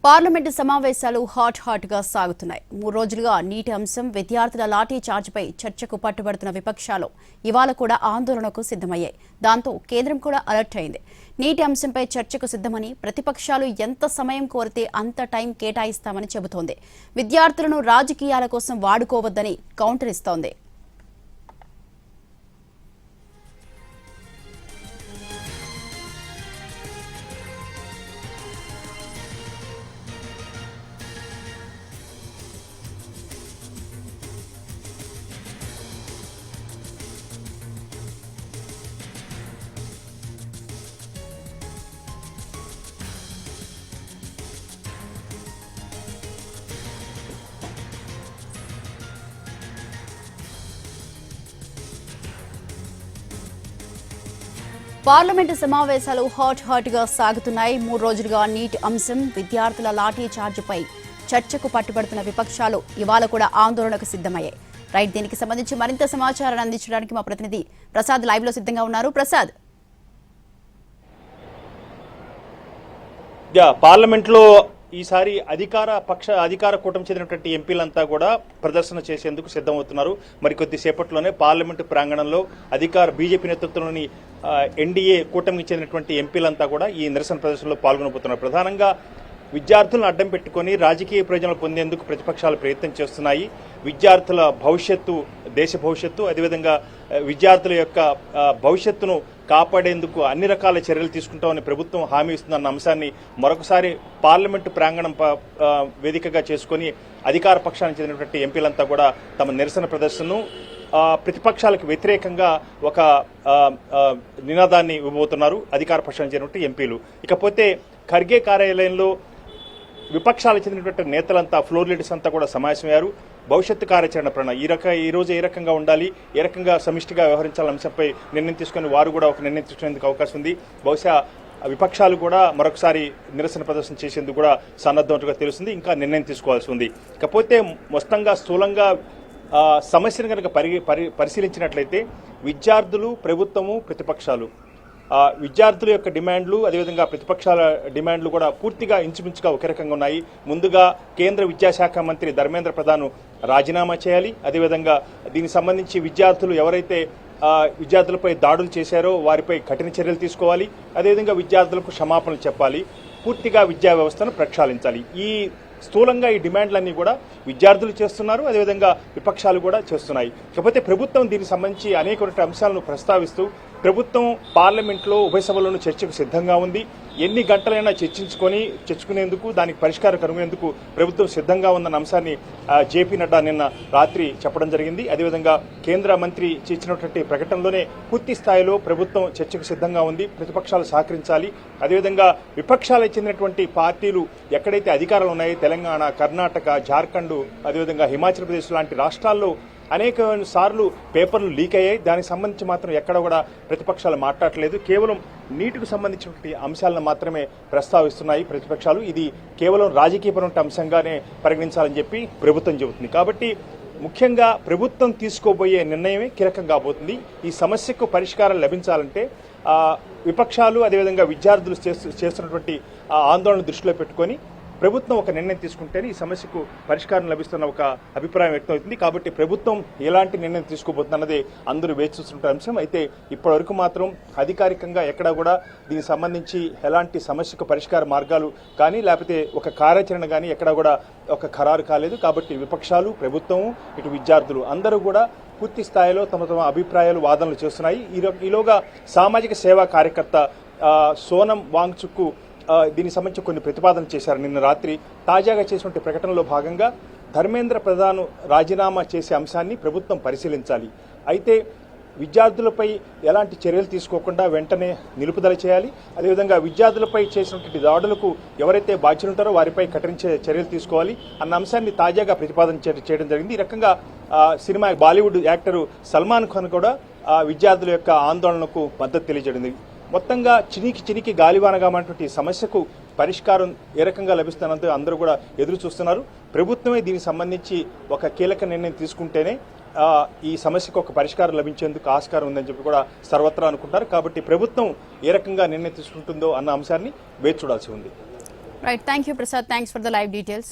Parliament సమావేశాలు hot గా సాగుతున్నాయి. 3 రోజులుగా నీటి అంశం, విద్యార్థుల లాఠీ చార్జ్పై చర్చకు పట్టుబడుతున్న విపక్షాలు ఇవాళ కూడా ఆందోళనకు సిద్ధమయ్యాయి. దాంతో కేంద్రం కూడా అలర్ట్ అయింది. నీటి అంశంపై చర్చకు సిద్ధమని, ప్రతిపక్షాలు ఎంత సమయం కోరితే అంత టైం కేటాయిస్తామని చెబుతోంది. విద్యార్థులను రాజకీయాల కోసం వాడుకోవద్దని కౌంటర్ ఇస్తోంది. పార్లమెంటు సమావేశాలు హాట్ గా సాగుతున్నాయి. 3 రోజులుగా నీటి అంశం, విద్యార్థుల లాఠీ చార్జ్పై చర్చకు పట్టుబడుతున్న విపక్షాలు ఇవాళ కూడా ఆందోళనకు సిద్ధమయ్యాయి. రైట్, దీనికి సంబంధించి మరింత సమాచారాన్ని అందించడానికి మా ప్రతినిధి ప్రసాద్ లైవ్ లో సిద్ధంగా ఉన్నారు. ప్రసాద్, పార్లమెంట్లో ఈసారి అధికార కూటమి చెందినటువంటి ఎంపీలంతా కూడా ప్రదర్శన చేసేందుకు సిద్ధమవుతున్నారు. మరికొద్ది సేపట్లోనే పార్లమెంటు ప్రాంగణంలో బీజేపీ నేతృత్వంలోని ఎన్డీఏ కూటమికి చెందినటువంటి ఎంపీలంతా కూడా ఈ నిరసన ప్రదర్శనలో పాల్గొనబోతున్నారు. ప్రధానంగా విద్యార్థులను అడ్డం పెట్టుకుని రాజకీయ ప్రయోజనాలు పొందేందుకు ప్రతిపక్షాలు ప్రయత్నం చేస్తున్నాయి. విద్యార్థుల భవిష్యత్తు, దేశ భవిష్యత్తు, అదేవిధంగా విద్యార్థుల యొక్క భవిష్యత్తును కాపాడేందుకు అన్ని రకాల చర్యలు తీసుకుంటామని ప్రభుత్వం హామీ ఇస్తుందన్న అంశాన్ని మరొకసారి పార్లమెంటు ప్రాంగణం వేదికగా చేసుకుని అధికార పక్షానికి చెందినటువంటి ఎంపీలంతా కూడా తమ నిరసన ప్రదర్శనను ప్రతిపక్షాలకు వ్యతిరేకంగా ఒక నినాదాన్ని ఇవ్వబోతున్నారు అధికార పక్షానికి చెందినటువంటి ఎంపీలు. ఇకపోతే ఖర్గే కార్యాలయంలో విపక్షాలకు చెందినటువంటి నేతలంతా, ఫ్లోర్ లీడర్స్ అంతా కూడా సమావేశమయ్యారు. భవిష్యత్తు కార్యాచరణ ప్రణాళిక ఈ రోజు ఏ రకంగా ఉండాలి, ఏ రకంగా సమిష్టిగా వ్యవహరించాలన్న అంశంపై నిర్ణయం తీసుకుని వారు కూడా ఒక నిర్ణయం తీసుకునేందుకు అవకాశం ఉంది. బహుశా విపక్షాలు కూడా మరొకసారి నిరసన ప్రదర్శన చేసేందుకు కూడా సన్నద్ధంగా తెలుస్తుంది. ఇంకా నిర్ణయం తీసుకోవాల్సి ఉంది. ఇకపోతే మొత్తంగా స్థూలంగా సమస్యను కనుక పరిశీలించినట్లయితే విద్యార్థులు, ప్రభుత్వము, ప్రతిపక్షాలు, విద్యార్థుల యొక్క డిమాండ్లు, అదేవిధంగా ప్రతిపక్షాల డిమాండ్లు కూడా పూర్తిగా ఇంచుమించుగా ఒకే రకంగా ఉన్నాయి. ముందుగా కేంద్ర విద్యాశాఖ మంత్రి ధర్మేంద్ర ప్రధాన్ రాజీనామా చేయాలి. అదేవిధంగా దీనికి సంబంధించి విద్యార్థులు ఎవరైతే విద్యార్థులపై దాడులు చేశారో వారిపై కఠిన చర్యలు తీసుకోవాలి. అదేవిధంగా విద్యార్థులకు క్షమాపణలు చెప్పాలి. పూర్తిగా విద్యా వ్యవస్థను ప్రక్షాళించాలి. ఈ స్థూలంగా ఈ డిమాండ్లన్నీ కూడా విద్యార్థులు చేస్తున్నారు, అదేవిధంగా విపక్షాలు కూడా చేస్తున్నాయి. కాకపోతే ప్రభుత్వం దీనికి సంబంధించి అనేక అంశాలను ప్రస్తావిస్తూ ప్రభుత్వం పార్లమెంట్లో ఉభయ సభల్లోనూ చర్చకు సిద్ధంగా ఉంది. ఎన్ని గంటలైనా చర్చించుకునేందుకు, దానికి పరిష్కారం కనుగొనేందుకు ప్రభుత్వం సిద్ధంగా ఉందన్న అంశాన్ని జేపీ నడ్డా నిన్న రాత్రి చెప్పడం జరిగింది. అదేవిధంగా కేంద్ర మంత్రి ఇచ్చినటువంటి ప్రకటనలోనే పూర్తి స్థాయిలో ప్రభుత్వం చర్చకు సిద్ధంగా ఉంది, ప్రతిపక్షాలు సహకరించాలి. అదేవిధంగా విపక్షాలకు చెందినటువంటి పార్టీలు ఎక్కడైతే అధికారాలు ఉన్నాయో, తెలంగాణ, కర్ణాటక, జార్ఖండ్, అదేవిధంగా హిమాచల్ ప్రదేశ్ లాంటి రాష్ట్రాల్లో అనేక సార్లు పేపర్లు లీక్ అయ్యాయి. దానికి సంబంధించి మాత్రం ఎక్కడ కూడా ప్రతిపక్షాలు మాట్లాడలేదు. కేవలం నీటికి సంబంధించినటువంటి అంశాలను మాత్రమే ప్రస్తావిస్తున్నాయి ప్రతిపక్షాలు. ఇది కేవలం రాజకీయపరమైన అంశంగానే పరిగణించాలని చెప్పి ప్రభుత్వం చెబుతుంది. కాబట్టి ముఖ్యంగా ప్రభుత్వం తీసుకోబోయే నిర్ణయమే కీలకం కాబోతుంది. ఈ సమస్యకు పరిష్కారం లభించాలంటే విపక్షాలు, అదేవిధంగా విద్యార్థులు చేస్తున్నటువంటి ఆందోళన దృష్టిలో పెట్టుకొని ప్రభుత్వం ఒక నిర్ణయం తీసుకుంటేనే ఈ సమస్యకు పరిష్కారం లభిస్తున్న ఒక అభిప్రాయం వ్యక్తమవుతుంది. కాబట్టి ప్రభుత్వం ఎలాంటి నిర్ణయం తీసుకోబోతుందన్నదే అందరూ వేచి చూస్తున్న అంశం. అయితే ఇప్పటివరకు మాత్రం అధికారికంగా ఎక్కడా కూడా దీనికి సంబంధించి ఎలాంటి సమస్యకు పరిష్కార మార్గాలు కానీ, లేకపోతే ఒక కార్యాచరణ కానీ ఎక్కడా కూడా ఒక ఖరారు కాలేదు. కాబట్టి విపక్షాలు, ప్రభుత్వం, ఇటు విద్యార్థులు అందరూ కూడా పూర్తి స్థాయిలో తమ అభిప్రాయాలు, వాదనలు చేస్తున్నాయి. ఈలోగా సామాజిక సేవా కార్యకర్త సోనం వాంగ్చుక్ దీనికి సంబంధించి కొన్ని ప్రతిపాదనలు చేశారు నిన్న రాత్రి. తాజాగా చేసినటువంటి ప్రకటనలో భాగంగా ధర్మేంద్ర ప్రధాన్ రాజీనామా చేసే అంశాన్ని ప్రభుత్వం పరిశీలించాలి. అయితే విద్యార్థులపై ఎలాంటి చర్యలు తీసుకోకుండా వెంటనే నిలుపుదల చేయాలి. అదేవిధంగా విద్యార్థులపై చేసినటువంటి దాడులకు ఎవరైతే బాధ్యులు ఉంటారో వారిపై కఠిన చర్యలు తీసుకోవాలి అన్న అంశాన్ని తాజాగా ప్రతిపాదన చేయడం జరిగింది. ఈ రకంగా బాలీవుడ్ యాక్టర్ సల్మాన్ ఖాన్ కూడా విద్యార్థుల యొక్క ఆందోళనకు మద్దతు తెలియజేయడం. మొత్తంగా చినికి గాలివానగా ఉన్నటువంటి సమస్యకు పరిష్కారం ఏ రకంగా లభిస్తున్నందుకు అందరూ కూడా ఎదురు చూస్తున్నారు. ప్రభుత్వమే దీనికి సంబంధించి ఒక కీలక నిర్ణయం తీసుకుంటేనే ఈ సమస్యకు ఒక పరిష్కారం లభించేందుకు ఆస్కారం ఉందని చెప్పి కూడా సర్వత్రా అనుకుంటారు. కాబట్టి ప్రభుత్వం ఏ రకంగా నిర్ణయం తీసుకుంటుందో అన్న అంశాన్ని వేచి చూడాల్సి ఉంది. Right, thank you Prasad, thanks for the live details.